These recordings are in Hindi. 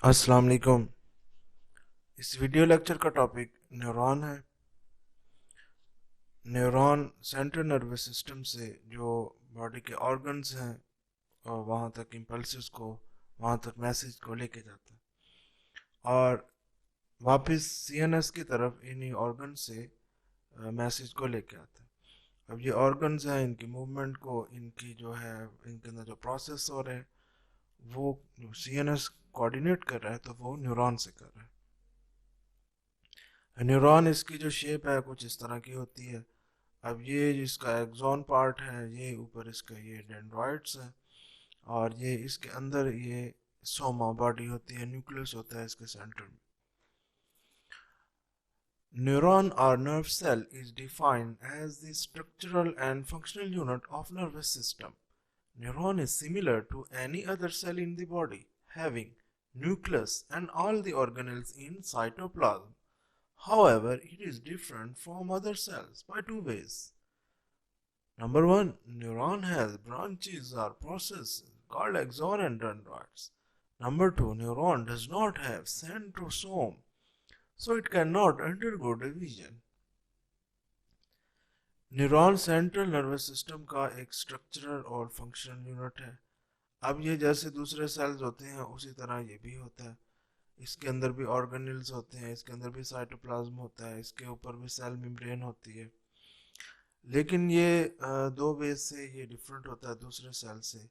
अस्सलाम वालेकुम। इस वीडियो लेक्चर का टॉपिक न्यूरॉन है। न्यूरॉन सेंट्रल नर्वस सिस्टम से जो बॉडी के ऑर्गन्स हैं और वहाँ तक इम्पल्सेस को, वहाँ तक मैसेज को लेके जाता है और वापस सीएनएस की तरफ इन्हीं ऑर्गन से मैसेज को लेके आता है। अब ये ऑर्गन्स हैं, इनकी मूवमेंट को, इनकी जो है, इनके अंदर जो प्रोसेस हो रहे हैं वो सीएनएस कोऑर्डिनेट कर रहा है, तो वो न्यूरॉन से कर रहा है। न्यूरॉन, इसकी जो शेप है कुछ इस तरह की होती है। अब ये जिसका एक्सॉन पार्ट है, ये ऊपर इसका ये डेंड्राइट्स है और ये इसके अंदर ये सोमा बॉडी होती है, न्यूक्लियस होता है इसके सेंटर में। Neuron or nerve cell is defined as the structural and functional unit of nervous system. Neuron is similar to any other cell in the body, having nucleus and all the organelles in cytoplasm. However, it is different from other cells by two ways. Number one, neuron has branches or processes called axon and dendrites. Number two, neuron does not have centrosome, so it cannot undergo division. Neuron central nervous system का एक स्ट्रक्चरल और फंक्शनल यूनिट है। अब ये जैसे दूसरे सेल्स होते हैं उसी तरह ये भी होता है। इसके अंदर भी ऑर्गेनेल्स होते हैं, इसके अंदर भी साइटोप्लाज्म होता है, इसके ऊपर भी सेल मेम्ब्रेन होती है। लेकिन ये दो वेज से ये डिफरेंट होता है दूसरे सेल से।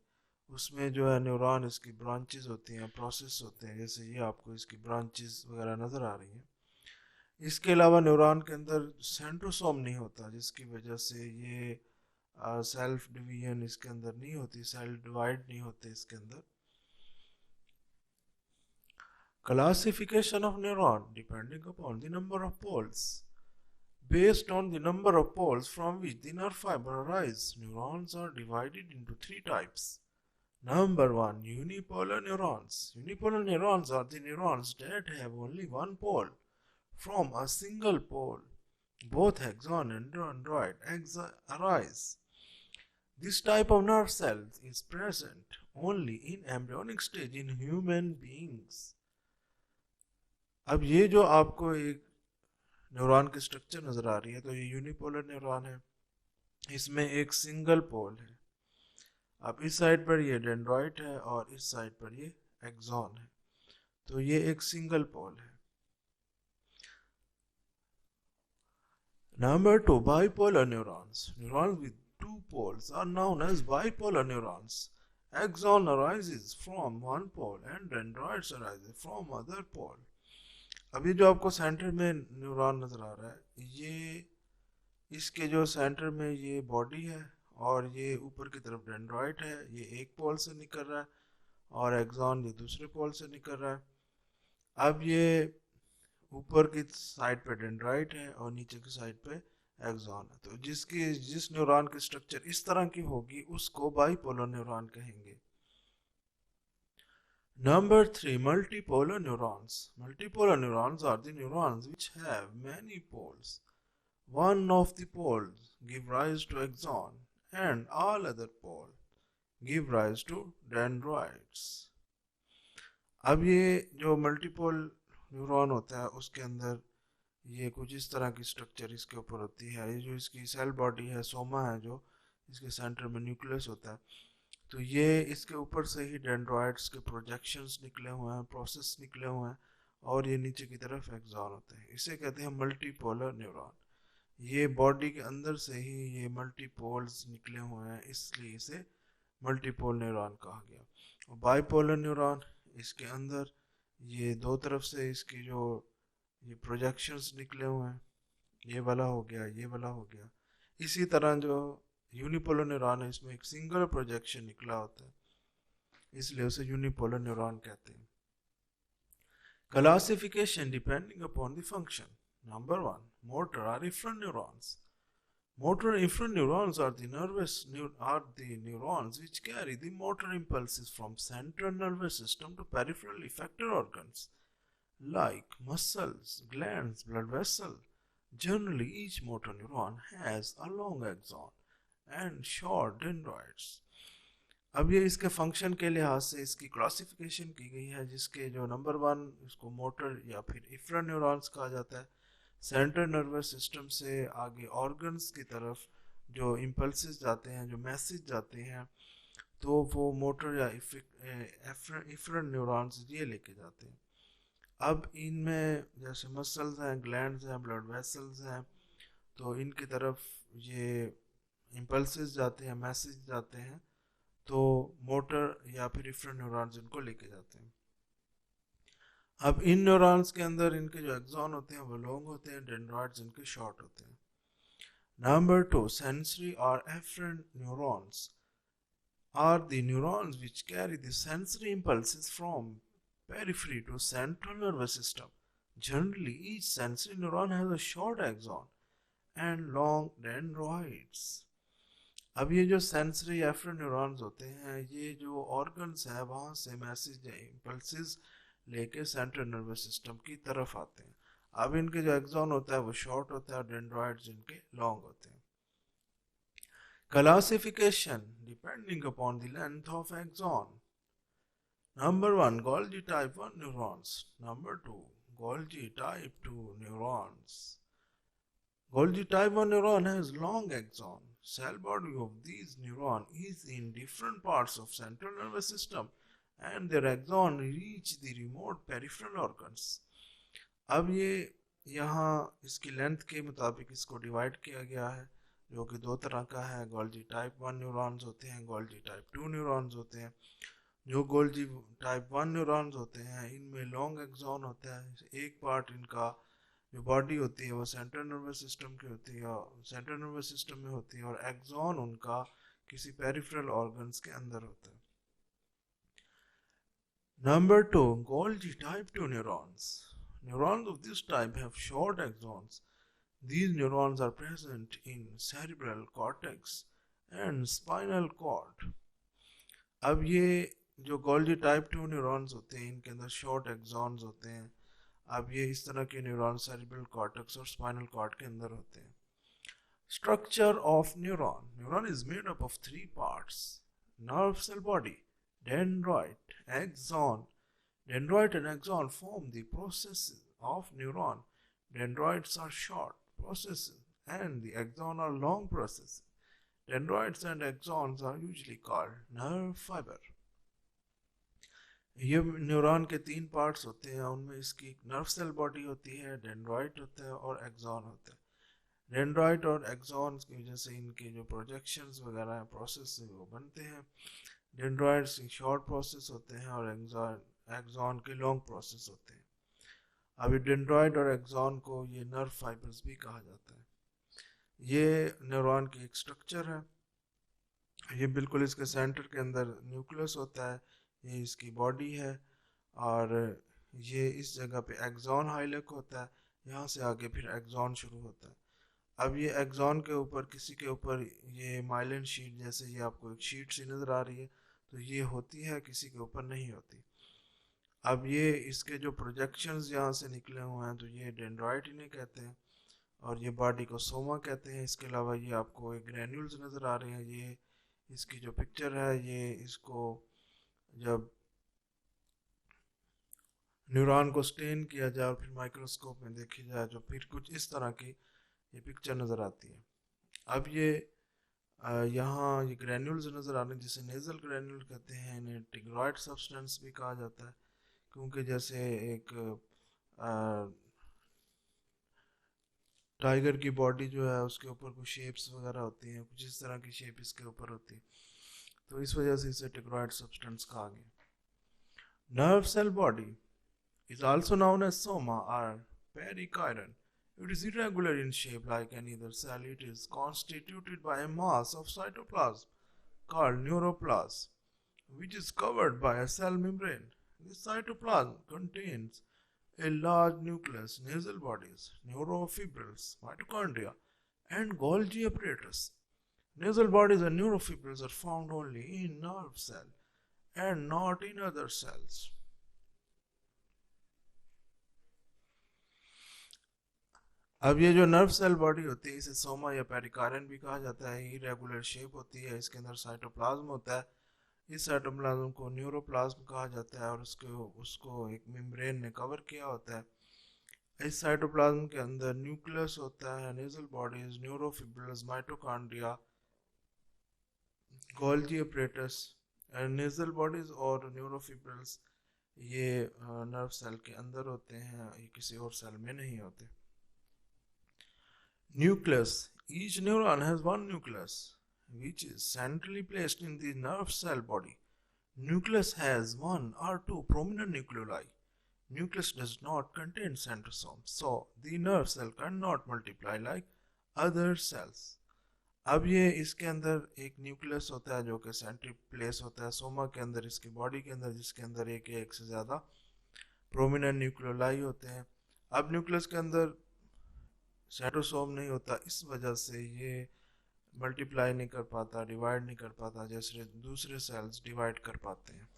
उसमें जो है न्यूरॉन, इसकी ब्रांचेस होती हैं, प्रोसेस होते हैं, जैसे ये आपको इसकी ब्रांचेस वगैरह नज़र आ रही हैं। इसके अलावा न्यूरॉन के अंदर सेंट्रोसोम नहीं होता, जिसकी वजह से ये सेल्फ डिवीजन इसके अंदर नहीं होती, सेल डिवाइड नहीं होते इसके अंदर। Classification of neuron depending upon the number of poles. Based on the number of poles from which the nerve fiber arise, neurons are divided into three types. Number one, unipolar neurons. Unipolar neurons are the neurons that have only one pole from a single pole. Both axon and dendroid arise. This type of nerve cells is present only in embryonic stage in human beings. अब ये जो आपको एक न्यूरॉन की स्ट्रक्चर नजर आ रही है, तो ये यूनिपोलर न्यूरॉन है। इसमें एक सिंगल पोल है। अब इस साइड पर ये डेंड्राइट है और इस साइड पर ये एक्सॉन है, तो ये एक सिंगल पोल है। Number two, bipolar neurons. Neurons with two poles are known as bipolar neurons. Axon arises from one pole and dendrites arises from other pole. अभी जो आपको सेंटर में न्यूरॉन नजर आ रहा है, ये इसके जो सेंटर में ये बॉडी है और ये ऊपर की तरफ डेंड्राइट है, ये एक पोल से निकल रहा है और एक्सॉन ये दूसरे पोल से निकल रहा है। अब ये ऊपर की साइड पे डेंड्राइट है और नीचे की साइड पे एक्सॉन है, तो जिस न्यूरॉन की स्ट्रक्चर इस तरह की होगी उसको बाइपोलर न्यूरॉन कहेंगे। Number three, multipolar neurons. Multipolar neurons are the neurons which have many poles. One of the poles give rise to axon and all other poles give rise to dendrites. अब ये जो मल्टीपोल न्यूरॉन होता है उसके अंदर ये कुछ इस तरह की स्ट्रक्चर इसके ऊपर होती है। ये जो इसकी सेल बॉडी है, सोमा है, जो इसके सेंटर में न्यूक्लियस होता है, तो ये इसके ऊपर से ही डेंड्राइट्स के प्रोजेक्शंस निकले हुए हैं, प्रोसेस निकले हुए हैं और ये नीचे की तरफ एक्सॉन होते हैं। इसे कहते हैं मल्टीपोलर न्यूरॉन। ये बॉडी के अंदर से ही ये मल्टीपोल्स निकले हुए हैं, इसलिए इसे मल्टीपोल न्यूरॉन कहा गया। और बाइपोलर न्यूरॉन, इसके अंदर ये दो तरफ से इसकी जो ये प्रोजेक्शंस निकले हुए हैं, ये वाला हो गया, ये वाला हो गया। इसी तरह जो यूनिपोलर न्यूरॉन है, इसमें एक सिंगल प्रोजेक्शन निकला होता है, इसलिए उसे यूनिपोलर न्यूरॉन कहते हैं। Classification depending upon the function. Number one, motor or efferent neurons. Motor efferent neurons are the neurons which carry the motor impulses from central nervous system to peripheral effector organs like muscles, glands, blood vessel. Generally, each motor neuron has a long axon and short dendrites. अब ये इसके फंक्शन के लिहाज से इसकी क्लासिफिकेशन की गई है, जिसके जो नंबर 1 इसको मोटर या फिर इफ्रा न्यूरॉन्स कहा जाता है। सेंट्रल नर्वस सिस्टम से आगे ऑर्गन्स की तरफ जो इम्पल्सेस जाते हैं, जो मैसेज जाते हैं, तो वो मोटर या इफ्रन न्यूरॉन्स ये लेके जाते हैं। अब इनमें जैसे मसल्स हैं, ग्लैंड्स हैं, ब्लड वेसल्स हैं, तो इनकी तरफ ये इम्पल्सेस जाते हैं, मैसेज जाते हैं, तो मोटर या फिर इफ्रन न्यूरॉन्स इनको लेके जाते हैं। अब इन न्यूरॉन्स के अंदर इनके जो एक्सॉन होते हैं वो लॉन्ग होते हैं, डेंड्राइट्स इनके शॉर्ट होते हैं। नंबर 2, सेंसरी और afferent neurons are the neurons which carry the sensory impulses from periphery to central nervous system. Generally, each sensory neuron has a short axon and long dendroids. अब ये जो सेंसरी एफरेंट न्यूरॉन्स होते हैं, ये जो ऑर्गन्स है वहाँ से मैसेज या इम्पल्सेस लेके सेंट्रल नर्वस सिस्टम की तरफ आते हैं। अब इनके जो एक्सॉन होता है वो शॉर्ट होता है और डेंड्रॉइड्स इनके लॉन्ग होते हैं। Classification depending upon the length of axon. Number 1, Golgi type 1 neurons. Number 2, Golgi type 2 neurons. Golgi type 1 neuron has long axon. Cell body of these neurons is in different parts of central nervous system and their axon reach the remote peripheral organs. अब ये यहाँ इसकी लेंथ के मुताबिक इसको डिवाइड किया गया है, जो कि दो तरह का है। गोल्जी टाइप 1 न्यूरॉन्स होते हैं, गोल्जी टाइप 2 न्यूरॉन्स होते हैं। जो गोल्जी टाइप 1 न्यूरॉन्स होते हैं इनमें लॉन्ग एक्सॉन होता है। एक पार्ट इनका जो बॉडी होती है वो सेंट्रल नर्वस सिस्टम की होती है, और सेंट्रल नर्वस सिस्टम में होती है, और एक्सॉन उनका किसी पेरिफेरल ऑर्गन्स के अंदर होता है। Number 2, Golgi type 2 neurons. Neurons of this type have short axons. These neurons are present in cerebral cortex and spinal cord. अब ये जो गोल्जी टाइप 2 न्यूरॉन्स होते हैं इनके अंदर शॉर्ट एक्सॉन्स होते हैं। अब ये इस तरह के न्यूरॉन सेरिब्रल कॉर्टेक्स और स्पाइनल कॉर्ड के अंदर होते हैं। Structure of neuron. Neuron is made up of 3 parts: nerve cell body, dendrite, axon. Dendroid and axon form the processes of neuron. Dendroids are short processes and the axon are long processes. Dendroids and axons are usually called nerve fiber. ये न्यूरॉन के 3 पार्ट्स होते हैं, उनमें इसकी नर्व सेल बॉडी होती है, डेंड्रॉइड होता है और एक्सॉन होता है। डेंड्रॉइड और एक्सॉन की वजह से इनके जो प्रोजेक्शंस वगैरह प्रोसेस वो बनते हैं। डेंड्रॉइड्स शॉर्ट प्रोसेस होते हैं और एक्सॉन के लॉन्ग प्रोसेस होते हैं। अभी डेंड्रॉइड और एक्सॉन को ये नर्व फाइबर्स भी कहा जाता है। ये न्यूरॉन की एक स्ट्रक्चर है। ये बिल्कुल इसके सेंटर के अंदर न्यूक्लियस होता है, ये इसकी बॉडी है, और ये इस जगह पे एक्सॉन हाईलाइट होता है, यहाँ से आगे फिर एक्सॉन शुरू होता है। अब ये एक्सॉन के ऊपर किसी के ऊपर ये माइलिन शीट, जैसे ये आपको एक शीट सी नज़र आ रही है, तो ये होती है, किसी के ऊपर नहीं होती। अब ये इसके जो प्रोजेक्शंस यहाँ से निकले हुए हैं तो ये डेंड्राइट इन्हें कहते हैं, और ये बॉडी को सोमा कहते हैं। इसके अलावा ये आपको एक ग्रैन्यूल्स नज़र आ रहे हैं, ये इसकी जो पिक्चर है, ये इसको जब न्यूरॉन को स्टेन किया जाए और फिर माइक्रोस्कोप में देखी जाए तो फिर कुछ इस तरह की ये पिक्चर नज़र आती है। अब ये यहाँ ये ग्रैन्यूल्स नज़र आ रहे हैं, जिसे नेजल ग्रैन्यूल कहते हैं। इन्हें टिग्रॉइड सब्सटेंस भी कहा जाता है, क्योंकि जैसे एक टाइगर की बॉडी जो है उसके ऊपर कुछ शेप्स वगैरह होती हैं, कुछ इस तरह की शेप इसके ऊपर होती है, तो इस वजह से इसे टिग्रॉइड सब्सटेंस कहा गया। Nerve cell body is also known as soma or perichiron. It is irregular in shape like any other cell. It is constituted by a mass of cytoplasm called neuroplasm, which is covered by a cell membrane. This cytoplasm contains a large nucleus, nasal bodies, neurofibrils, mitochondria, and Golgi apparatus. Nasal bodies and neurofibrils are found only in nerve cell and not in other cells. अब ये जो नर्व सेल बॉडी होती है इसे सोमा या पेरिकार्यन भी कहा जाता है। इरेगुलर शेप होती है, इसके अंदर साइटोप्लाज्म होता है, इस साइटोप्लाज्म को न्यूरोप्लाज्म कहा जाता है और उसको एक मेम्ब्रेन ने कवर किया होता है। इस साइटोप्लाज्म के अंदर न्यूक्लियस होता है, Nissl bodies, neurofibrils, mitochondria, Golgi apparatus. Nissl bodies और न्यूरोफिब्रिल्स ये नर्व सेल के अंदर होते हैं, ये किसी और सेल में नहीं होते। Nucleus. Each neuron has one nucleus, which is centrally placed in the nerve cell body. Nucleus has one or two prominent nucleoli. Nucleus does not contain centrosome, so the nerve cell cannot multiply like other cells. अब ये इसके अंदर एक न्यूक्लियस होता है जो कि सेंट्री प्लेस होता है सोमा के अंदर, इसकी बॉडी के अंदर, जिसके अंदर एक से ज़्यादा प्रोमिनेंट न्यूक्लियोलाई होते हैं। अब न्यूक्लियस के अंदर सेंट्रोसोम नहीं होता, इस वजह से ये मल्टीप्लाई नहीं कर पाता, डिवाइड नहीं कर पाता जैसे दूसरे सेल्स डिवाइड कर पाते हैं।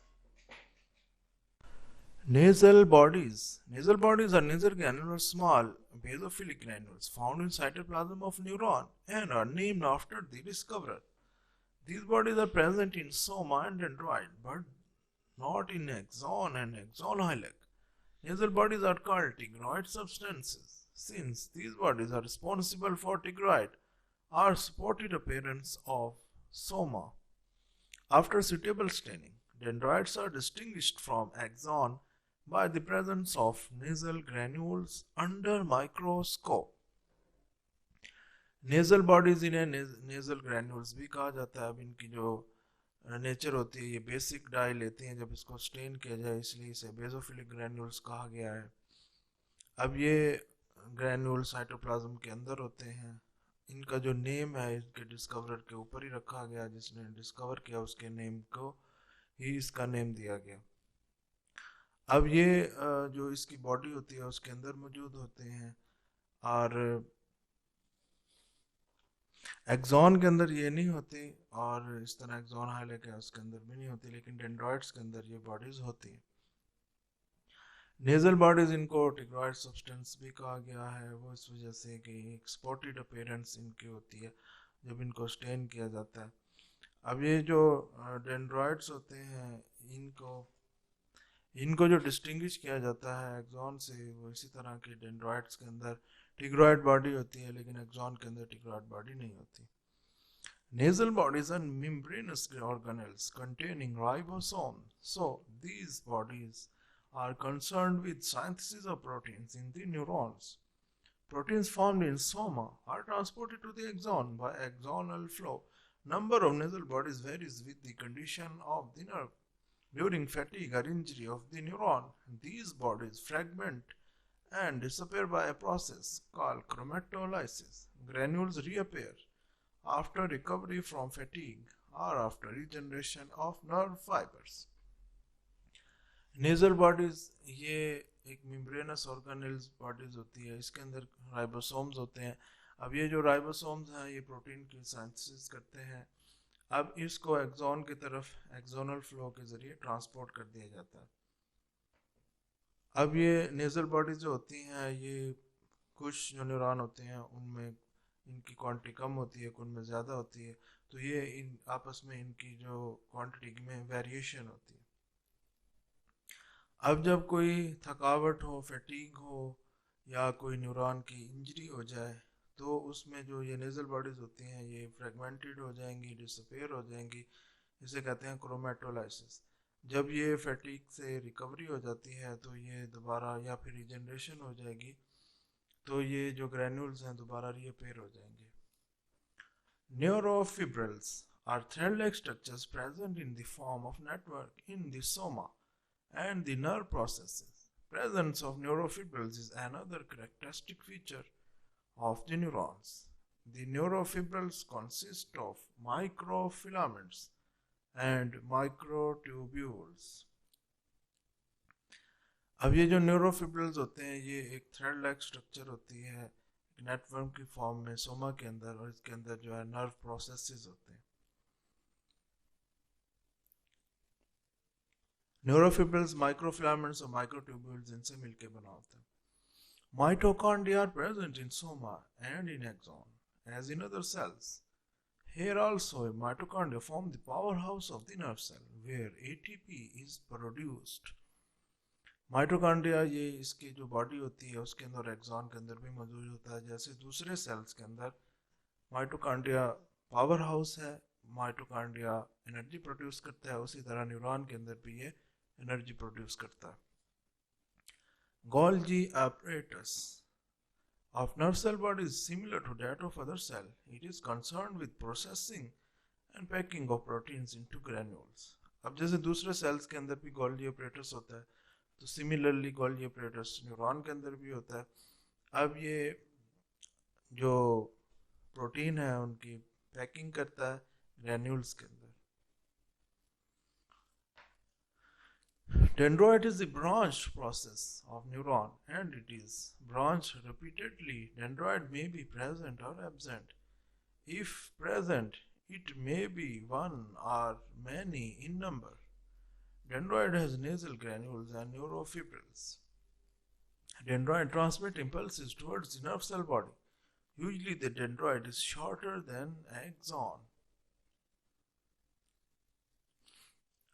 Nasal bodies. Nasal bodies are nasal granules, small basophilic granules found in cytoplasm of neuron and are named after the discoverer. These bodies are present in soma and dendroid, but not in axon and axon hillock. Nasal bodies are called tigroid substances, since these bodies are responsible for tigroid or spotted appearance of soma. After suitable staining, dendroids are distinguished from axon by the presence of nasal granules under microscope. Nasal bodies इन्हें nasal granules भी कहा जाता है। अब इनकी जो नेचर होती है, ये बेसिक डाई लेती हैं जब इसको स्टेन किया जाए, इसलिए इसे बेसोफिलिक ग्रैन्यूल्स कहा गया है। अब ये ग्रैन्यूल साइटोप्लाज्म के अंदर होते हैं। इनका जो नेम है इनके डिस्कवरर के ऊपर ही रखा गया, जिसने डिस्कवर किया उसके नेम को ही इसका नेम दिया गया। अब ये जो इसकी बॉडी होती है उसके अंदर मौजूद होते हैं, और एक्सॉन के अंदर ये नहीं होती, और इस तरह एक्सॉन हाइलैक है उसके अंदर भी नहीं होती, लेकिन डेंड्रॉइड्स के अंदर ये बॉडीज होती हैं। नेजल बॉडीज इनको टिग्रॉइड सब्सटेंस भी कहा गया है, वो इस वजह से कि एक स्पॉटेड अपीयरेंस इनकी होती है जब इनको स्टेन किया जाता है। अब ये जो डेंड्रॉइड्स होते हैं इनको जो डिस्टिंग्विश किया जाता है एक्सॉन से, वो इसी तरह के डेंड्रॉइड्स के अंदर टिग्रॉइड बॉडी होती है, लेकिन एक्सॉन के अंदर टिग्रॉइड बॉडी नहीं होती। Nasal bodies are membranous organelles containing ribosomes, so these bodies are concerned with synthesis of proteins in the neurons. Proteins formed in soma are transported to the axon by axonal flow. Number of nasal bodies varies with the condition of the nerve. During fatigue or injury of the neuron, these bodies fragment and disappear by a process called chromatolysis. Granules reappear after recovery from fatigue or after regeneration of nerve fibers. Nasal bodies ये एक मेम्ब्रेनस ऑर्गेनेल्स बॉडीज होती है, इसके अंदर राइबोसोम्स होते हैं। अब ये जो राइबोसोम्स हैं ये प्रोटीन की सिंथेसिस करते हैं। अब इसको एक्सॉन की तरफ एक्सोनल फ्लो के जरिए ट्रांसपोर्ट कर दिया जाता है। अब ये नेजल बॉडीज जो होती हैं, ये कुछ जो न्यूरॉन होते हैं उनमें इनकी क्वांटिटी कम होती है, कुछ में ज़्यादा होती है, तो ये इन आपस में इनकी जो क्वांटिटी में वेरिएशन होती है। अब जब कोई थकावट हो, फैटीग हो, या कोई न्यूरॉन की इंजरी हो जाए, तो उसमें जो ये नेजल बॉडीज होती हैं ये फ्रेगमेंटेड हो जाएंगी, डिसअपेयर हो जाएंगी, इसे कहते हैं क्रोमेटोलाइसिस। जब ये फैटीग से रिकवरी हो जाती है तो ये दोबारा या फिर रिजनरेशन हो जाएगी, तो ये जो ग्रैन्यूल्स हैं दोबारा रीअपेयर हो जाएंगे। न्यूरोफिब्रिल्स are thread-like structures present in the form of network in the soma and the nerve processes. Presence of neurofibrils is another characteristic feature of the neurons. The neurofibrils consist of microfilaments and microtubules. अब ये जो न्यूरोफिब्रिल्स होते हैं ये एक थ्रेड लाइक स्ट्रक्चर होती है नेटवर्क की फॉर्म में सोमा के अंदर, और इसके अंदर जो है नर्व प्रोसेसेस होते हैं। न्यूरोफिब्रिल्स माइक्रोफिलामेंट्स और माइक्रोट्यूब्यूल्स इनसे मिलकर बना होता है। Mitochondria are present in soma and in axon as in other cells. Here also mitochondria form the powerhouse of the nerve cell where ATP is produced. Mitochondria ये इसकी जो बॉडी होती है उसके अंदर एक्सॉन के अंदर भी मौजूद होता है। जैसे दूसरे सेल्स के अंदर माइटोकॉन्ड्रिया पावर हाउस है, माइटोकॉन्ड्रिया एनर्जी प्रोड्यूस करता है, उसी तरह न्यूरॉन के अंदर भी ये एनर्जी प्रोड्यूस करता है। Golgi apparatus of nerve cell body is similar to that of other cell. It is concerned with processing and packing of proteins into granules. अब जैसे दूसरे सेल्स के अंदर भी गोल्गी apparatus होता है, तो सिमिलरली गोल्गी apparatus न्यूरॉन के अंदर भी होता है। अब ये जो प्रोटीन है उनकी पैकिंग करता है ग्रैन्यूल्स के अंदर। Dendroid is the branched process of neuron and it is branched repeatedly. Dendroid may be present or absent. If present, it may be one or many in number. Dendroid has nasal granules and neurofibrils. Dendroid transmit impulses towards the nerve cell body. Usually the dendroid is shorter than axon.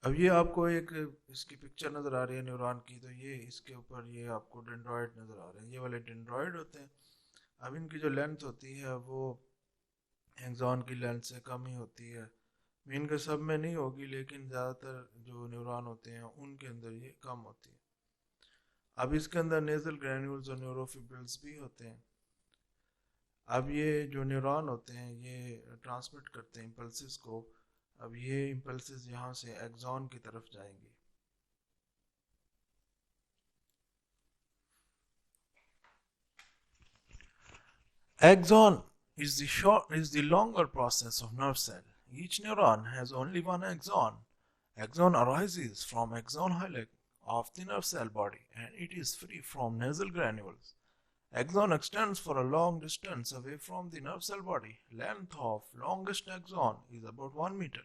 अब ये आपको एक इसकी पिक्चर नज़र आ रही है न्यूरॉन की, तो ये इसके ऊपर ये आपको डेंड्रॉइड नज़र आ रहे हैं, ये वाले डेंड्रॉइड होते हैं। अब इनकी जो लेंथ होती है वो एक्सॉन की लेंथ से कम ही होती है। इनके सब में नहीं होगी, लेकिन ज़्यादातर जो न्यूरॉन होते हैं उनके अंदर ये कम होती है। अब इसके अंदर नेजल ग्रैन्यूल्स और न्यूरोफिब्रिल्स भी होते हैं। अब ये जो न्यूरॉन होते हैं ये ट्रांसमिट करते हैं इम्पल्सिस को। अब ये इम्पल्सेस यहाँ से एक्सॉन की तरफ जाएंगी। Axon is the longer process of nerve cell. Each neuron has only one axon. Axon arises from axon hillock of the nerve cell body and it is free from nasal granules. Axon extends for a long distance away from the nerve cell body. Length of longest axon is about 1 meter.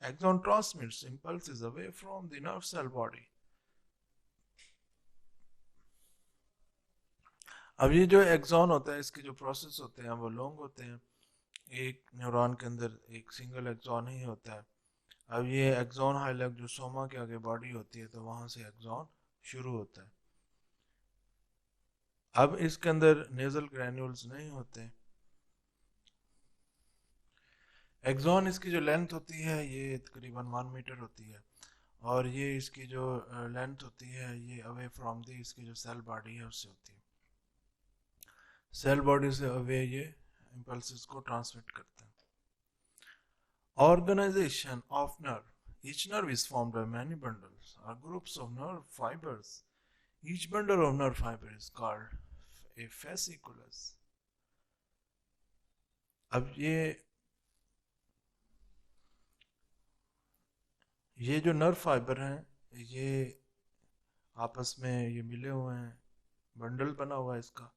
Axon transmits impulses away from the nerve cell body. अब ये जो एक्सॉन होता है इसके जो प्रोसेस होते हैं वो लॉन्ग होते हैं। एक न्यूरॉन के अंदर एक सिंगल एक्सॉन ही होता है। अब ये एक्सॉन हाइलक जो सोमा के आगे बॉडी होती है तो वहां से एक्सॉन शुरू होता है। अब इसके अंदर नेजल ग्रैन्यूल्स नहीं होते। एक्सॉन इसकी जो लेंथ होती है ये तकरीबन 1 मीटर होती है और ये इसकी जो लेंथ होती है ये अवे फ्रॉम दी इसकी जो सेल बॉडी है उससे होती है। सेल बॉडी से अवे ये इम्पल्सेस को ट्रांसमिट करते हैं। Organization of nerve. Each nerve is formed by many bundles or groups of nerve fibers. Each bundle of nerve fiber is called a fasciculus. अब ये जो नर्व फाइबर हैं ये आपस में ये मिले हुए हैं, बंडल बना हुआ है इसका,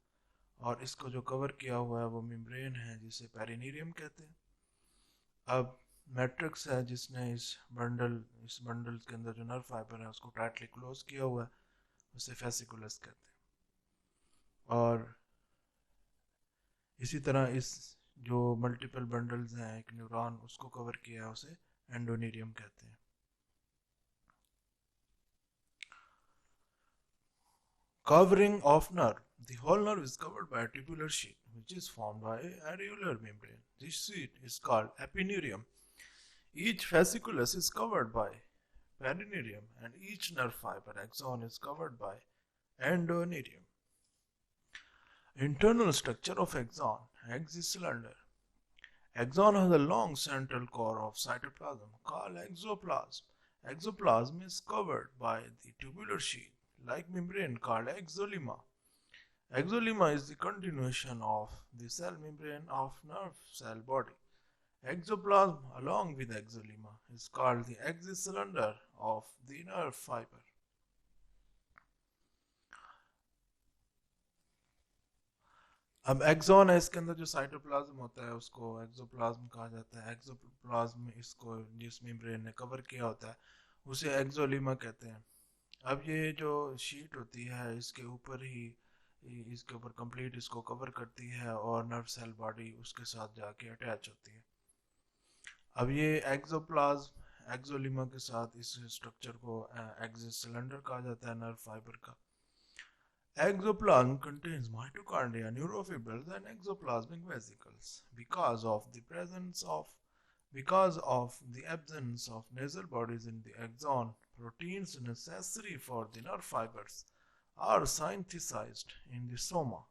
और इसको जो कवर किया हुआ है वो मेम्ब्रेन है जिसे पेरिनीरियम कहते हैं। अब मैट्रिक्स है जिसने इस बंडल के अंदर जो नर्व फाइबर है उसको टाइटली क्लोज किया हुआ है, उसे फेसिकुलस कहते हैं। और इसी तरह इस जो मल्टीपल बंडल्स हैं एक न्यूरॉन उसको कवर किया है उसे एंडोनीरियम कहते हैं। Covering of nerve. The whole nerve is covered by a tubular sheet which is formed by an areolar membrane. This sheet is called epineurium. Each fasciculus is covered by perineurium and each nerve fiber axon is covered by endoneurium. Internal structure of axon. Axis cylinder. Axon has a long central core of cytoplasm called exoplasm. Exoplasm is covered by the tubular sheet like membrane called exolemma. Exolemma is the continuation of the cell membrane of nerve cell body. Exoplasm along with exolemma is called the axis cylinder of the nerve fiber. अब एक्सॉन है इसके अंदर जो साइटोप्लाज्म होता है उसको एक्सोप्लाज्म कहा जाता है। एक्सोप्लाज्म इसको जिस मेम्ब्रेन ने कवर किया होता है उसे एक्सोलीमा कहते हैं। अब ये जो शीट होती है इसके ऊपर ही इसके ऊपर कंप्लीट इसको कवर करती है और नर्व सेल बॉडी उसके साथ जाके अटैच होती है। अब ये एक्सोप्लाज्म एक्सोलिमा के साथ इस स्ट्रक्चर को एक्सोसिलेंडर कहा जाता है नर्व फाइबर का. Exoplasm contains mitochondria, neurofibrils, and exoplasmic vesicles. Because of the absence of nasal bodies in the axon, proteins necessary for the nerve fibers are synthesized in the soma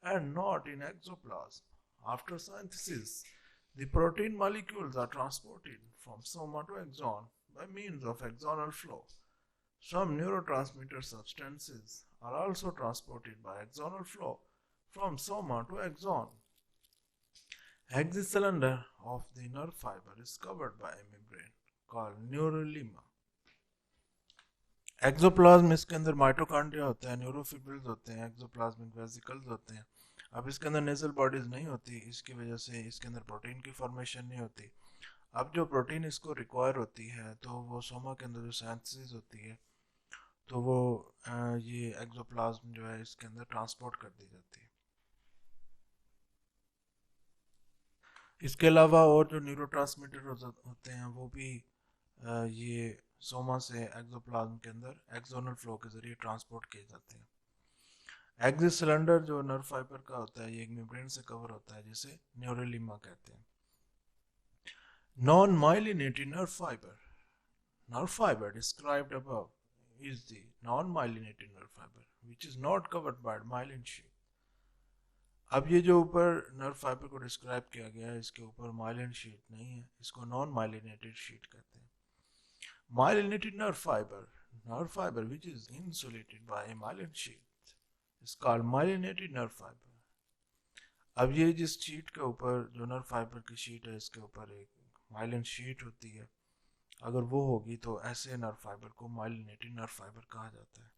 and not in exoplasm. After synthesis, the protein molecules are transported from soma to axon by means of axonal flow. Some neurotransmitter substances are also transported by axonal flow from soma to axon. Axial of the nerve fiber is covered by a membrane called neurolema. Axoplasm इसके अंदर माइटोकॉन्ड्रिया होता है, न्यूरोफिब्रिल्स होते हैं, एक्सोप्लाज्मिक वेसिकल्स होते हैं. अब इसके अंदर नेजल बॉडीज नहीं होती, इसकी वजह से इसके अंदर प्रोटीन की फॉर्मेशन नहीं होती. अब जो प्रोटीन इसको रिक्वायर होती है तो वो सोमा के अंदर जो सिंथेसिस होती है तो वो ये एक्सोप्लाज्म जो है इसके अंदर ट्रांसपोर्ट कर दी जाती है. इसके अलावा और जो न्यूरोट्रांसमीटर होते हैं वो भी ये सोमा से एक्सोप्लाज्म के अंदर एक्सोनल फ्लो के जरिए ट्रांसपोर्ट किए जाते हैं. एक्सिस जो नर्व फाइबर का होता है ये एक मेम्ब्रेन से कवर होता है जिसे न्यूरोलीमा कहते हैं. Non myelinated nerve fibre described above is the non-myelinated nerve fiber which is not covered by myelin sheath. अब ये जो ऊपर नर्व फाइबर को डिस्क्राइब किया गया है इसके ऊपर माइलिन शीट नहीं है, इसको नॉन माइलिनेटेड शीट कहते हैं. Myelinated nerve fibre which is insulated by a myelin sheath is called myelinated nerve fiber. अब ये जिस शीट के ऊपर जो नर्व फाइबर की शीट है इसके ऊपर एक माइलिन शीट होती है, अगर वो होगी तो ऐसे नर्व फाइबर को माइलिनेटेड नर्व फाइबर कहा जाता है.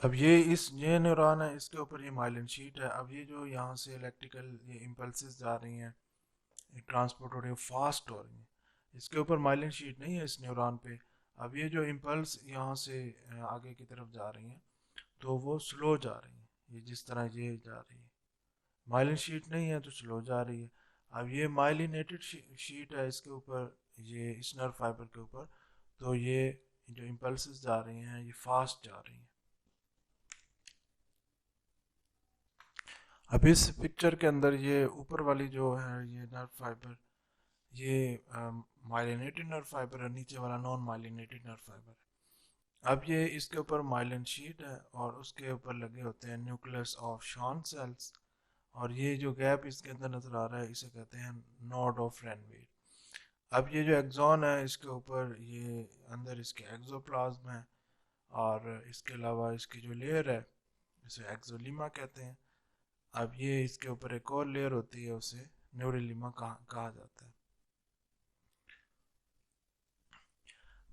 अब ये न्यूरॉन है, इसके ऊपर ये माइलिन शीट है. अब ये जो यहाँ से इलेक्ट्रिकल ये इम्पल्सेस जा रही हैं, ट्रांसपोर्ट हो रही है, फास्ट हो रही हैं, इसके ऊपर माइलिन शीट नहीं है इस न्यूरॉन पे. अब ये जो इम्पल्स यहाँ से आगे की तरफ जा रही हैं तो वो स्लो जा रही हैं, ये जिस तरह ये जा रही है, माइलिन शीट नहीं है तो स्लो जा रही है. अब ये माइलिनेटेड शीट है इसके ऊपर, ये इस नर्व फाइबर के ऊपर, तो ये जो इम्पल्सेस जा रही हैं ये फास्ट जा रही हैं. अब इस पिक्चर के अंदर ये ऊपर वाली जो है ये नर्व फाइबर ये माइलिनेटेड नर्व फाइबर है, नीचे वाला नॉन माइलिनेटेड नर्व फाइबर है. अब ये इसके ऊपर माइलिन शीट है और उसके ऊपर लगे होते हैं न्यूक्लियस ऑफ शॉन सेल्स, और ये जो गैप इसके अंदर नजर आ रहा है इसे कहते हैं नोड ऑफ रेनवीर. अब ये जो एक्सॉन है इसके ऊपर ये अंदर इसके एक्सोप्लाज्म है और इसके अलावा इसकी जो लेयर है इसे एक्सोलीमा कहते हैं. अब ये इसके ऊपर एक और लेयर होती है उसे न्यूरोलीमा कहा जाता है.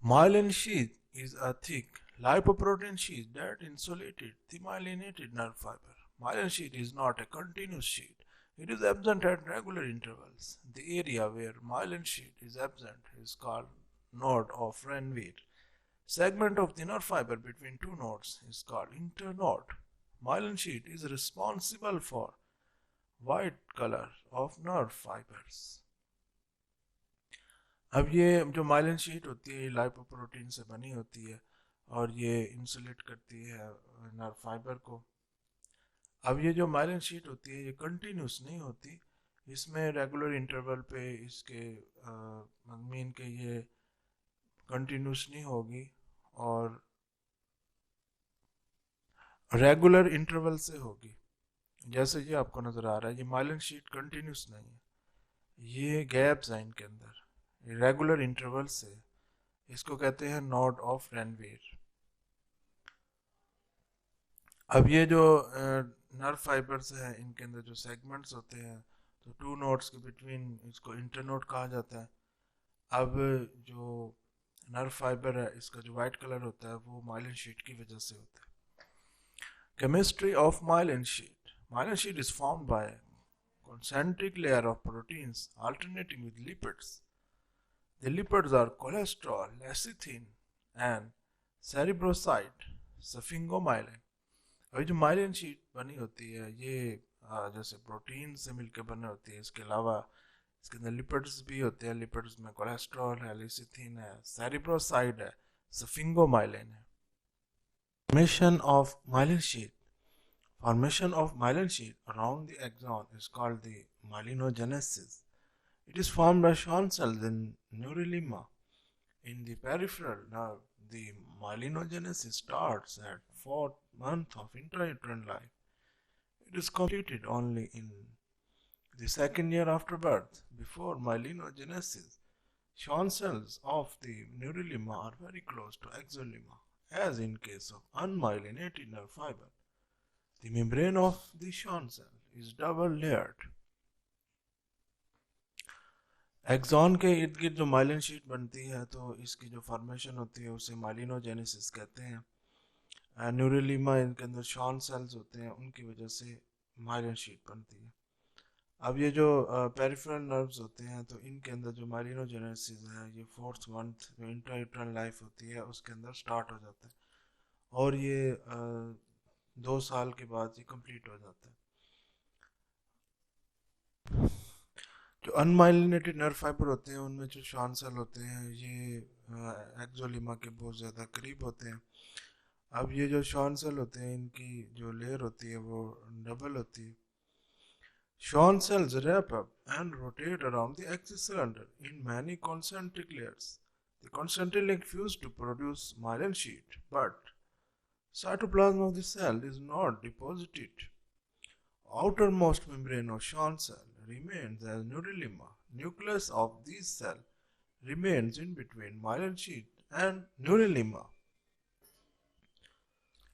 Myelin sheath is a thick lipoprotein sheath that insulated the myelinated nerve fiber. Myelin sheath is not a continuous sheath. It is absent at regular intervals. The area where myelin sheath is absent is called node of Ranvier. Segment of the nerve fiber between two nodes is called internode. Myelin sheath is responsible for white color of nerve fibers. अब ये जो माइलिन शीट होती है लाइपोप्रोटीन से बनी होती है और ये इंसुलेट करती है नर्व फाइबर को. अब ये जो माइलिन शीट होती है ये कंटिन्यूस नहीं होती, इसमें रेगुलर इंटरवल पे इसके मीन के ये कंटिन्यूस नहीं होगी और रेगुलर इंटरवल से होगी. जैसे ये आपको नज़र आ रहा है ये माइलिन शीट कंटिन्यूस नहीं है, ये गैप्स हैं इनके अंदर रेगुलर इंटरवल से, इसको कहते हैं नोड ऑफ रेनवीर. अब ये जो नर्व फाइबर्स हैं इनके अंदर जो सेगमेंट्स होते हैं तो टू नोड्स के बिटवीन इसको इंटरनोड कहा जाता है. अब जो नर्व फाइबर है इसका जो वाइट कलर होता है वो माइलिन शीट की वजह से होता है. Chemistry of myelin sheath is formed by concentric layer of proteins alternating with lipids. The lipids are cholesterol, lecithin and cerebroside, sphingomyelin. अभी जो माइलिन शीट बनी होती है ये जैसे प्रोटीन से मिलकर बने होती है। इसके अलावा इसके अंदर लिपिड्स भी होते हैं। लिपिड्स में कोलेस्ट्रॉल है, लिसिथिन है, सेरिब्रोसाइड है, सफिंगोमाइलिन है। Formation of myelin sheath. Formation of myelin sheath around the axon is called the myelinogenesis. It is formed by Schwann cells in neurilemma. In the peripheral nerve, the myelinogenesis starts at 4th month of intrauterine life. It is completed only in the second year after birth. Before myelinogenesis, Schwann cells of the neurilemma are very close to axolemma, as in case of unmyelinated nerve fiber. The membrane of the Schwann cell is double layered. Axon के इर्द गिर्द जो माइलिन शीट बनती है तो इसकी जो फॉर्मेशन होती है उसे माइलिनोजेनेसिस कहते हैं। न्यूरोलीमा इनके अंदर शॉन सेल्स होते हैं, उनकी वजह से माइलिन शीट बनती है। अब ये जो पेरिफेरल नर्व्स होते हैं तो इनके अंदर जो माइलिनोजेनेसिस है ये 4th मंथ जो इंट्रायूट्राइन लाइफ होती है उसके अंदर स्टार्ट हो जाता है और ये 2 साल के बाद ये कंप्लीट हो जाता है। जो अनमाइलिनेटेड नर्व फाइबर होते हैं उनमें जो शॉन सेल होते हैं ये एक्सोलिमा के बहुत ज़्यादा करीब होते हैं। अब ये जो शॉन सेल होते हैं इनकी जो लेयर होती है वो डबल होती है। Schwann cells wrap up and rotate around the axis cylinder in many concentric layers. The concentric link fuse to produce myelin sheet, but cytoplasm of the cell is not deposited. Outermost membrane of Schwann cell remains as neurilemma. Nucleus of this cell remains in between myelin sheet and neurilemma.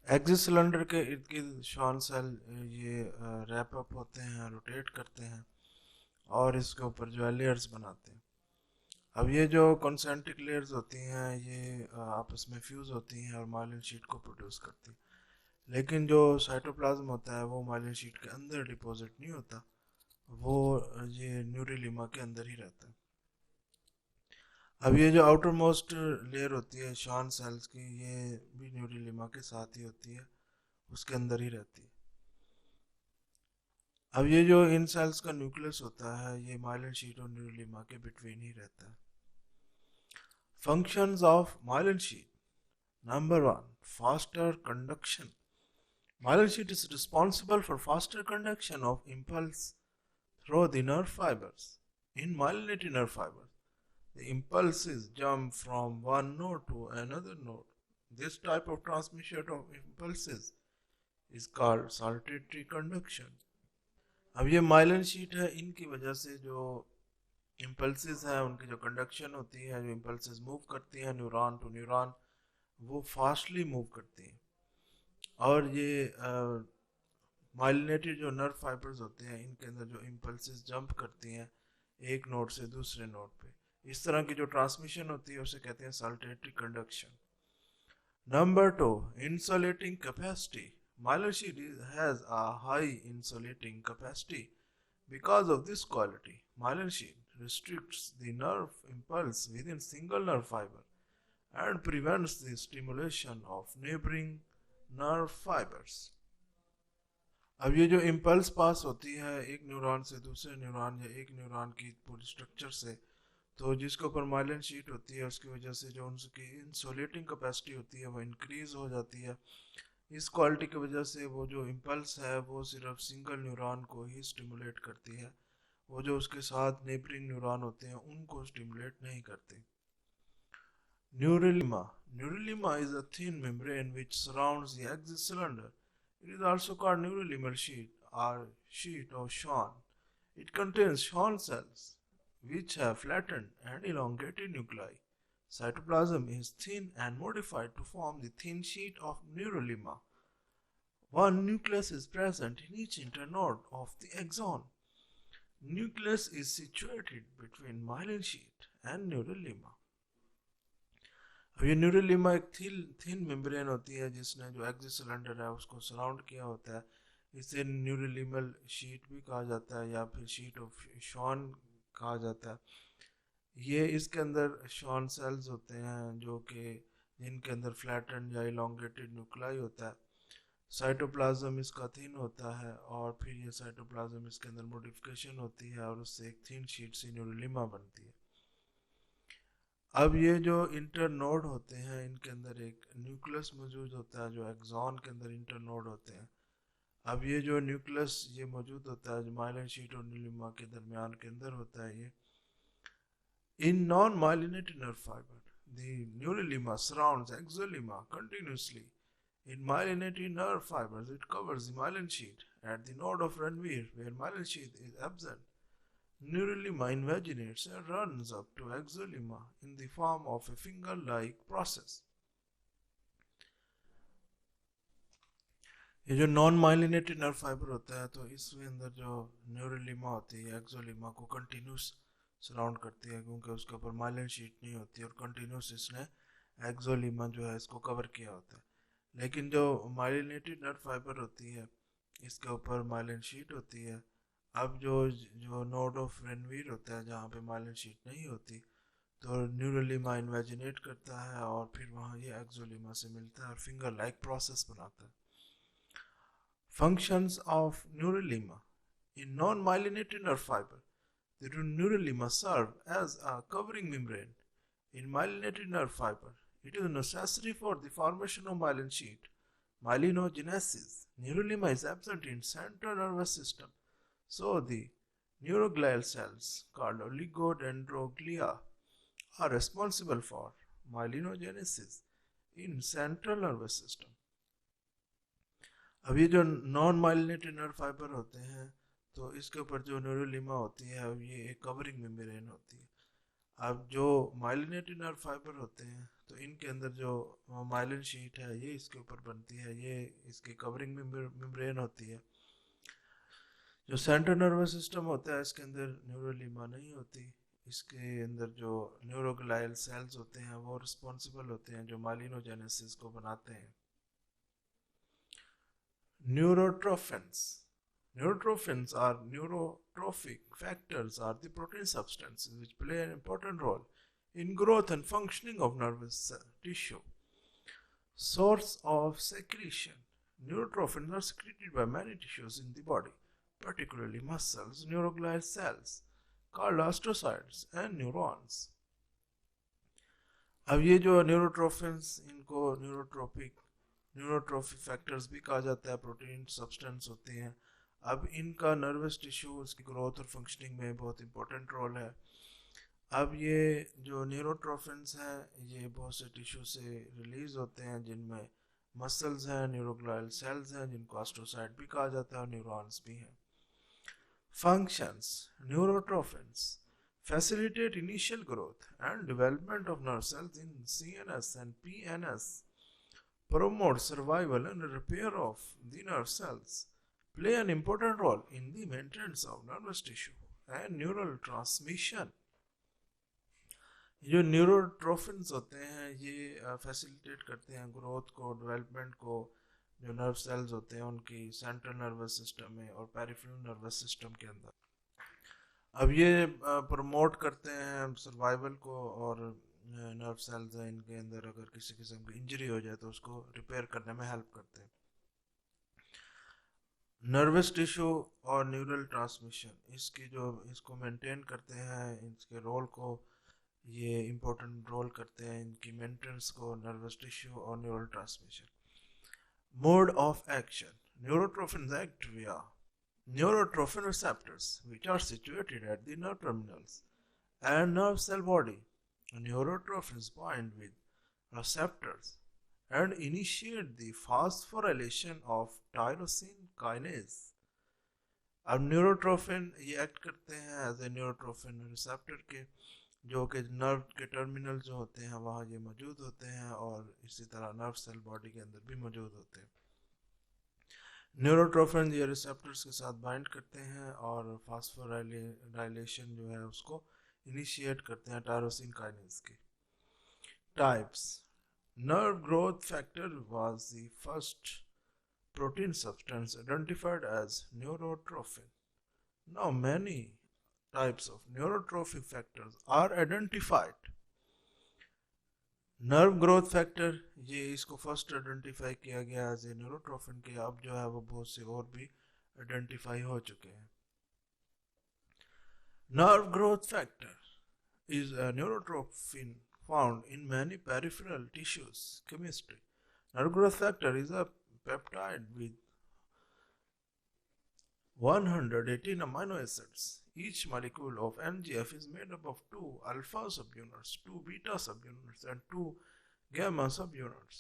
Axis cylinder के इर्द गिर्द शॉन सेल ये रैप अप होते हैं, रोटेट करते हैं और इसके ऊपर जो है लेयर्स बनाते हैं। अब ये जो कॉन्सेंट्रिक लेयर्स होती हैं ये आपस में फ्यूज होती हैं और माइलिन शीट को प्रोड्यूस करती हैं, लेकिन जो साइटोप्लाज्म होता है वो माइलिन शीट के अंदर डिपॉजिट नहीं होता, वो ये न्यूरोलीमा के अंदर ही रहता है। अब ये जो आउटर मोस्ट लेयर होती है शॉन सेल्स की ये भी न्यूरोलीमा के साथ ही होती है, उसके अंदर ही रहती है। अब ये जो इन सेल्स का न्यूक्लियस होता है ये माइलिन शीट और न्यूरोलीमा के बिटवीन ही रहता है। Functions of myelin sheath. Number 1, faster conduction. Myelin sheet is responsible for faster conduction of impulse through the nerve fibers. In myelinated nerve fibers, the impulses jump from one node to another node. This type of transmission of impulses is called saltatory conduction. अब ये माइलिन शीट है, इनकी वजह से जो इम्पल्सेस हैं उनकी जो कंडक्शन होती है, जो इम्पल्सेस मूव करती हैं न्यूरॉन टू न्यूरॉन, वो फास्टली मूव करती हैं। और ये माइलिनेटेड जो नर्व फाइबर्स होते हैं इनके अंदर जो इम्पल्सेस जंप करती हैं एक नोड से दूसरे नोड पे, इस तरह की जो ट्रांसमिशन होती है उसे कहते हैं saltatory conduction. Number 2, insulating capacity. Myelin sheet has a high insulating capacity. Because of this quality, myelin sheet restricts the nerve impulse within single nerve fiber and prevents the stimulation of neighboring nerve fibers. अब ये जो इम्पल्स पास होती है एक न्यूरॉन से दूसरे न्यूरॉन या एक न्यूरॉन की पूरी स्ट्रक्चर से, तो जिसके ऊपर माइलिन शीट होती है उसकी वजह से जो उनकी इंसुलेटिंग कैपेसिटी होती है वो इंक्रीज हो जाती है। इस क्वालिटी की वजह से वो जो इम्पल्स है वो सिर्फ सिंगल न्यूरॉन को ही स्टिमुलेट करती है, वो जो उसके साथ नेबरिंग न्यूरॉन होते हैं उनको स्टिमुलेट नहीं करती। Neurulima. Neurulima is a thin membrane which surrounds the axis cylinder. It is also called neurolemal sheet or sheet of Schwann. It contains Schwann cells which have flattened and elongated nuclei. Cytoplasm is thin and modified to form the thin sheet of neurolema. One nucleus is present in each internode of the axon. Nucleus is situated between myelin sheet and neurolema. अब ये न्यूरोलीमा एक थिन मेम्ब्रेन होती है जिसने जो एक्सिस सिलेंडर है उसको सराउंड किया होता है, इसे न्यूरोलीमल शीट भी कहा जाता है या फिर शीट ऑफ शॉन कहा जाता है। ये इसके अंदर शॉन सेल्स होते हैं जो कि जिनके अंदर फ्लैटेंड या इलोंगेटेड न्यूक्लाई होता है। साइटोप्लाज्म इसका थिन होता है और फिर ये साइटोप्लाज्म इसके अंदर मॉडिफिकेशन होती है और उससे एक थिन शीट सी न्यूरोलिमा बनती है। अब ये जो इंटरनोड होते हैं इनके अंदर एक न्यूक्लियस मौजूद होता है जो एक्सॉन के अंदर इंटरनोड होते हैं। अब ये जो न्यूक्लियस ये मौजूद होता है जो माइलिन शीट और न्यूरोलिमा के दरमियान के अंदर होता है ये in non-myelinated nerve fiber, the neurolema surrounds exolema continuously. In myelinated nerve fibers, it covers the myelin sheath at the node of Ranvier, where myelin sheath is absent. Neurolema invaginates and runs up to exolema in the form of a finger-like process. ये जो नॉन माइलिनेटेड नर्व फाइबर होता है तो इसके अंदर जो न्यूरोलिमा होती है एक्सोलिमा को कंटिन्यूस सराउंड करती है क्योंकि उसके ऊपर माइलिन शीट नहीं होती और कंटिन्यूस इसने एक्सोलिमा जो है इसको कवर किया होता है। लेकिन जो माइलिनेटेड नर्व फाइबर होती है इसके ऊपर माइलिन शीट होती है। अब जो जो नोड ऑफ रेनवीर होता है जहाँ पे माइलिन शीट नहीं होती तो न्यूरोलिमा इन्वेजिनेट करता है और फिर वहाँ ये एक्सोलिमा से मिलता है और फिंगर लाइक प्रोसेस बनाता है। Functions of neurolema. In non-myelinated nerve fiber, the neurolema serve as a covering membrane. In myelinated nerve fiber, it is necessary for the formation of myelin sheet. Myelinogenesis. Neurolema is absent in central nervous system, so the neuroglial cells called oligodendroglia are responsible for myelinogenesis in central nervous system. अब ये जो नॉन माइलिनेटेड नर्व फाइबर होते हैं तो इसके ऊपर जो न्यूरोलिमा होती है अब ये एक कवरिंग मेम्ब्रेन होती है। अब जो माइलिनेटेड नर्व फाइबर होते हैं तो इनके अंदर जो माइलिन शीट है ये इसके ऊपर बनती है, ये इसकी कवरिंग मेम्ब्रेन होती है। जो सेंट्रल नर्वस सिस्टम होता है इसके अंदर न्यूरोलिमा नहीं होती, इसके अंदर जो न्यूरोग्लाइल सेल्स होते हैं वो रिस्पॉन्सिबल होते हैं जो माइलिनोजेनेसिस को बनाते हैं। Neurotrophins. Neurotrophins are neurotrophic factors are the protein substances which play an important role in growth and functioning of nervous tissue. Source of secretion. Neurotrophins are secreted by many tissues in the body, particularly muscles, neuroglial cells called astrocytes and neurons. अब ये जो न्यूरोट्रोफिन्स इनको न्यूरोट्रोफिक फैक्टर्स भी कहा जाता है, प्रोटीन सब्सटेंस होते हैं। अब इनका नर्वस टिश्यू उसकी ग्रोथ और फंक्शनिंग में बहुत इंपॉर्टेंट रोल है। अब ये जो न्यूरोट्रोफिन्स हैं ये बहुत से टिश्यू से रिलीज होते हैं जिनमें मसल्स हैं, न्यूरोग्लाइल सेल्स हैं जिनको एस्ट्रोसाइट भी कहा जाता है और न्यूरॉन्स भी हैं। Functions. न्यूरोट्रोफिन्स facilitate initial growth and development of nerve cells in CNS and PNS, promote survival and repair of the nerve cells, play an important role in the maintenance of nervous tissue and neural transmission. जो न्यूरोट्रोफिन्स होते हैं ये फैसिलिटेट करते हैं ग्रोथ को, डेवलपमेंट को, जो नर्व सेल्स होते हैं उनकी सेंट्रल नर्वस सिस्टम में और पेरिफेरल नर्वस सिस्टम के अंदर। अब ये प्रमोट करते हैं सर्वाइवल को और नर्व सेल्स हैं इनके अंदर अगर किसी किस्म की इंजरी हो जाए तो उसको रिपेयर करने में हेल्प करते हैं। नर्वस टिश्यू और न्यूरल ट्रांसमिशन इसको मेंटेन करते हैं, इसके रोल को ये इम्पोर्टेंट रोल करते हैं इनकी मेंटेनेंस को, नर्वस टिश्यू और neural transmission. Mode of action. Neurotrophins act via neurotrophin receptors which are situated at the nerve terminals and nerve cell body. Neurotrophins bind with receptors and initiate the phosphorylation of tyrosine kinase. अब न्यूरोट्रोफिन ये एक्ट करते हैं एज ए न्यूरोट्रोफिन रिसेप्टर के जो कि नर्व के टर्मिनल जो होते हैं वहाँ ये मौजूद होते हैं और इसी तरह नर्व सेल बॉडी के अंदर भी मौजूद होते हैं। न्यूरोट्रोफिन ये रिसेप्टर्स के साथ बाइंड करते हैं और फास्फोराइलेशन जो है उसको इनिशिएट करते हैं टायरोसिन काइनेज के। Types. Nerve growth factor was the first protein substance identified as neurotrophin. Now many types of neurotrophic factors are identified. Nerve growth factor, ये इसको फर्स्ट आइडेंटिफाई किया गया एज ए न्यूरोट्रोफिन के, अब जो है वो बहुत से और भी आइडेंटिफाई हो चुके हैं। Nerve growth factor is a neurotrophin found in many peripheral tissues. Chemistry. Nerve growth factor is a peptide with 118 amino acids. Each molecule of NGF is made up of 2 alpha subunits, 2 beta subunits, and 2 gamma subunits.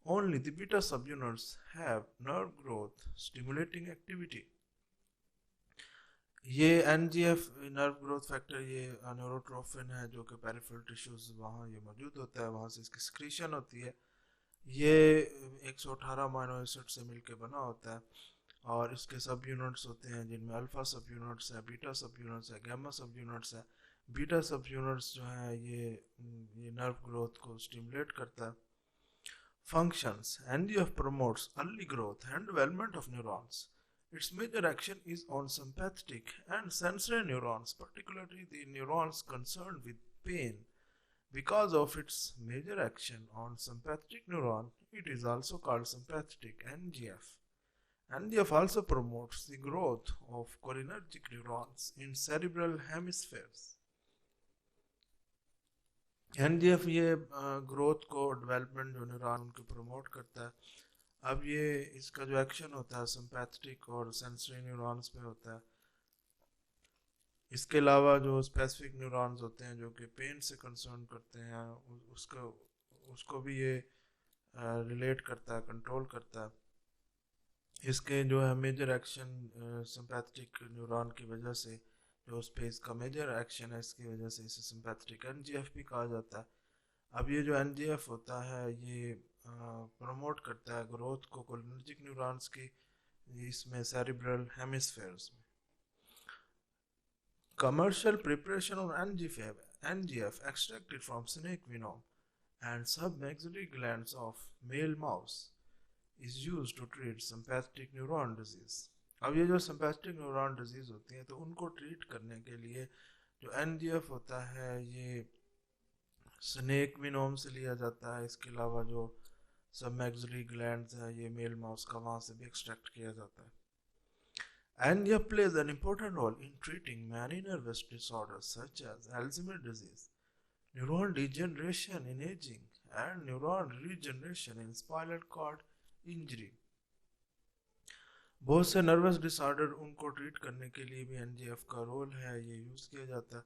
Only the beta subunits have nerve growth stimulating activity. ये NGF नर्व ग्रोथ फैक्टर ये न्यूरोट्रोफिन है जो कि पेरिफेरल टिश्यूज वहाँ ये मौजूद होता है, वहाँ से इसकी स्क्रीशन होती है। ये 118 अमीनो एसिड से मिलके बना होता है और इसके सब यूनिट्स होते हैं जिनमें अल्फा सब यूनिट्स है, बीटा सब यूनिट्स है, गैमा सब यूनिट्स है। बीटा सब यूनिट्स जो है ये नर्व ग्रोथ को स्टिमुलेट करता है। Functions, NGF promotes early growth and development of neurons. Its major action is on sympathetic and sensory neurons, particularly the neurons concerned with pain. Because of its major action on sympathetic neuron, it is also called sympathetic NGF. NGF also promotes the growth of cholinergic neurons in cerebral hemispheres. NGF ये ग्रोथ को, डेवलपमेंट जो न्यूरॉन को प्रमोट करता है। अब ये इसका जो एक्शन होता है सिंपैथेटिक और सेंसरी न्यूरॉन्स पे होता है। इसके अलावा जो स्पेसिफिक न्यूरॉन्स होते हैं जो कि पेन से कंसर्न करते हैं उसको भी ये रिलेट करता है, कंट्रोल करता है। इसके जो है मेजर एक्शन सिंपैथेटिक न्यूरॉन की वजह से, जो उस पे इसका मेजर एक्शन है इसकी वजह से इसे सिंपैथेटिक NGF भी कहा जाता है। अब ये जो NGF होता है ये प्रमोट करता है ग्रोथ को कोलिनर्जिक न्यूरॉन्स की, इसमें सेरिब्रल हेमिस्फेयर्स में। Commercial preparation of NGF extracted from snake venom and submaxillary glands of male mouse is used to treat sympathetic neuron disease. अब ये जो sympathetic neuron disease होती है तो उनको ट्रीट करने के लिए जो NGF होता है ये स्नेक विनोम से लिया जाता है। इसके अलावा जो सबमैक्सिलरी ग्लैंड्स है ये मेल माउस का, वहाँ से भी एक्सट्रैक्ट किया जाता है। NGF plays an important role in treating many nervous disorders such as Alzheimer's disease, neuron degeneration in aging, and neuron regeneration in spinal cord injury. बहुत से नर्वस डिसऑर्डर उनको ट्रीट करने के लिए भी NGF का रोल है, ये यूज़ किया जाता है।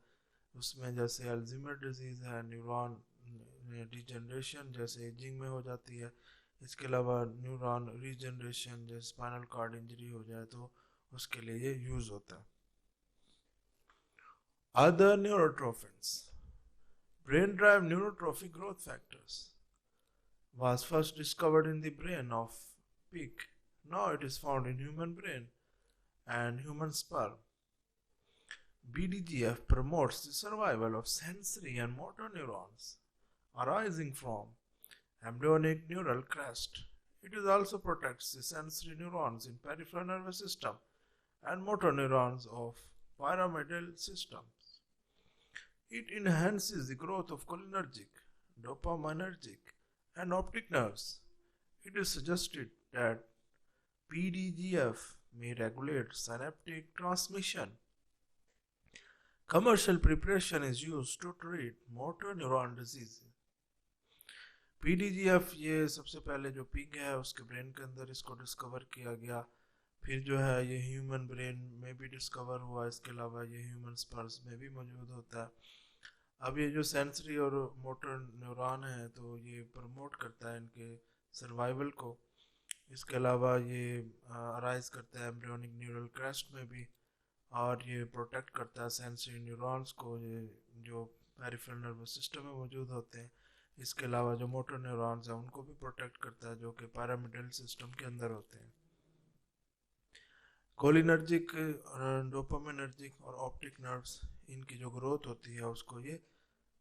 उसमें जैसे अल्जीमर डिजीज़ है, न्यूरॉन डिजनरेशन जैसे एजिंग में हो जाती है। इसके अलावा न्यूरॉन रीजनरेशन जैसे स्पाइनल कॉर्ड इंजरी हो जाए तो उसके लिए ये यूज़ होता है। Other neurotrophins, brain derived neurotrophic growth factors was first discovered in the brain of pig. Now it is found in human brain and human sperm. BDGF promotes the survival of sensory and motor neurons arising from embryonic neural crest. It is also protects the sensory neurons in peripheral nervous system and motor neurons of pyramidal systems. It enhances the growth of cholinergic, dopaminergic, and optic nerves. It is suggested that PDGF may regulate synaptic transmission. Commercial preparation is used to treat motor neuron disease. PDGF ये सबसे पहले जो पिग है उसके ब्रेन के अंदर इसको डिस्कवर किया गया, फिर जो है ये ह्यूमन ब्रेन में भी डिस्कवर हुआ। इसके अलावा ये ह्यूमन स्पर्स में भी मौजूद होता है। अब ये जो सेंसरी और मोटर न्यूरॉन है तो ये प्रमोट करता है इनके सर्वाइवल को। इसके अलावा ये अराइज करता है एम्ब्रियोनिक न्यूरल क्रेस्ट में भी, और ये प्रोटेक्ट करता है सेंसरी न्यूरॉन्स को ये जो पेरिफेरल नर्वस सिस्टम में मौजूद होते हैं। इसके अलावा जो मोटर न्यूरॉन्स हैं उनको भी प्रोटेक्ट करता है जो कि पैरामिडल सिस्टम के अंदर होते हैं। कोलिनर्जिक, डोपामिनर्जिक और ऑप्टिक नर्व्स, इनकी जो ग्रोथ होती है उसको ये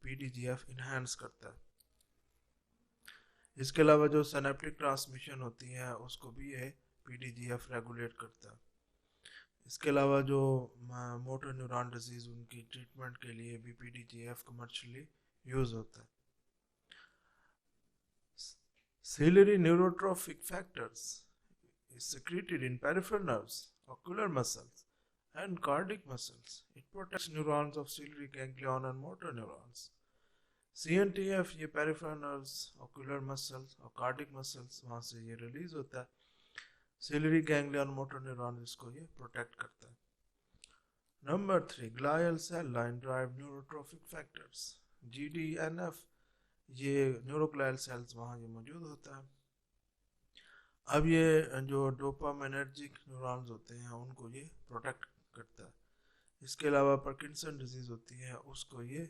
PDGF इन्हांस करता है। इसके अलावा जो सिनेप्टिक ट्रांसमिशन होती है उसको भी ये PDGF रेगुलेट करता है। इसके अलावा जो मोटर न्यूरॉन डिजीज उनकी ट्रीटमेंट के लिए भी PDGF कमर्शियली यूज होता है। Ciliary neurotrophic factors is secreted in peripheral nerves, ocular muscles, and cardiac muscles. It protects neurons of ciliary ganglion and motor neurons. CNTF ये peripheral nerves, ocular muscles और cardiac muscles वहाँ से ये रिलीज होता है. Ciliary ganglion motor neuron इसको ये प्रोटेक्ट करता है. Number 3, glial cell line derived neurotrophic factors. GDNF ये न्यूरोग्लायल सेल्स वहाँ ये मौजूद होता है. अब ये जो डोपामिनर्जिक न्यूरॉन्स होते हैं उनको ये प्रोटेक्ट करता है. इसके अलावा पार्किंसन डिजीज होती है उसको ये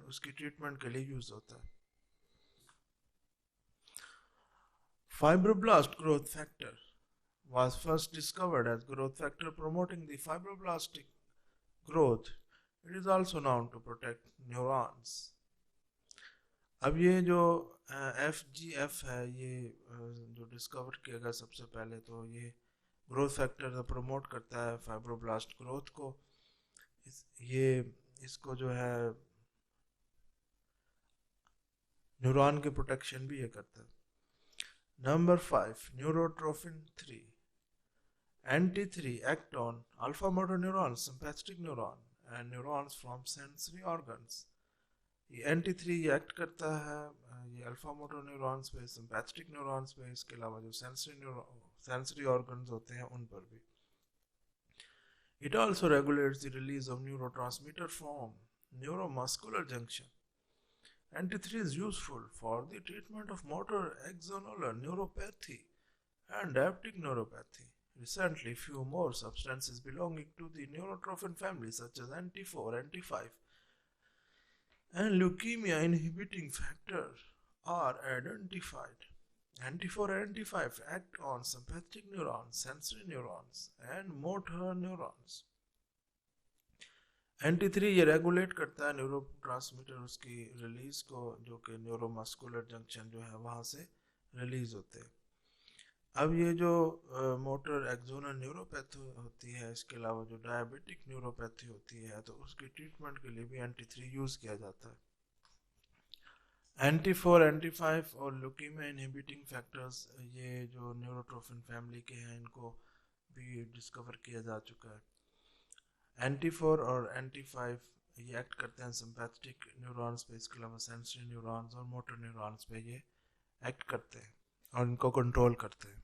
उसकी ट्रीटमेंट के लिए यूज होता है. Fibroblast growth factor was first discovered as growth factor promoting the fibroblastic growth. It is also known to protect neurons. अब ये जो FGF है ये जो डिस्कवर किया गया सबसे पहले, तो ये ग्रोथ फैक्टर प्रमोट करता है फाइब्रोब्लास्ट ग्रोथ को. इसको जो है न्यूरॉन के प्रोटेक्शन भी ये करता है. Number 5, neurotrophin 3. NT3 act on alpha motor neurons, sympathetic neuron and neurons from sensory organs. ये NT3 ये एक्ट करता है ये अल्फा मोटर न्यूरॉन्स पे, सिंपैथेटिक न्यूरॉन्स पे, इसके अलावा जो सेंसरी ऑर्गन्स होते हैं उन पर भी. It also regulates the release of neurotransmitter from neuromuscular junction. NT3 is useful for the treatment of motor axonal neuropathy and diabetic neuropathy. Recently, few more substances belonging to the neurotrophin family such as NT4, NT5 and leukemia inhibiting factor are identified. NT4 and NT5 act on sympathetic neurons, sensory neurons and motor neurons. NT3 ये रेगुलेट करता है न्यूरो ट्रांसमीटर उसकी रिलीज को, जो कि न्यूरोमस्कुलर जंक्शन जो है वहाँ से रिलीज होते हैं. अब ये जो मोटर एक्सोनल न्यूरोपैथी होती है, इसके अलावा जो डायबिटिक न्यूरोपैथी होती है, तो उसकी ट्रीटमेंट के लिए भी NT3 यूज़ किया जाता है. NT4, NT5 और ल्यूकीमिया इनहिबिटिंग फैक्टर्स ये जो न्यूरोट्रोफिन फैमिली के हैं इनको भी डिस्कवर किया जा चुका है. NT4 और NT5 ये एक्ट करते हैं सिंपैथेटिक न्यूरॉन्स पे, इसके अलावा सेंसरी न्यूरॉन्स और मोटर न्यूरॉन्स पे ये एक्ट करते हैं और इनको कंट्रोल करते हैं.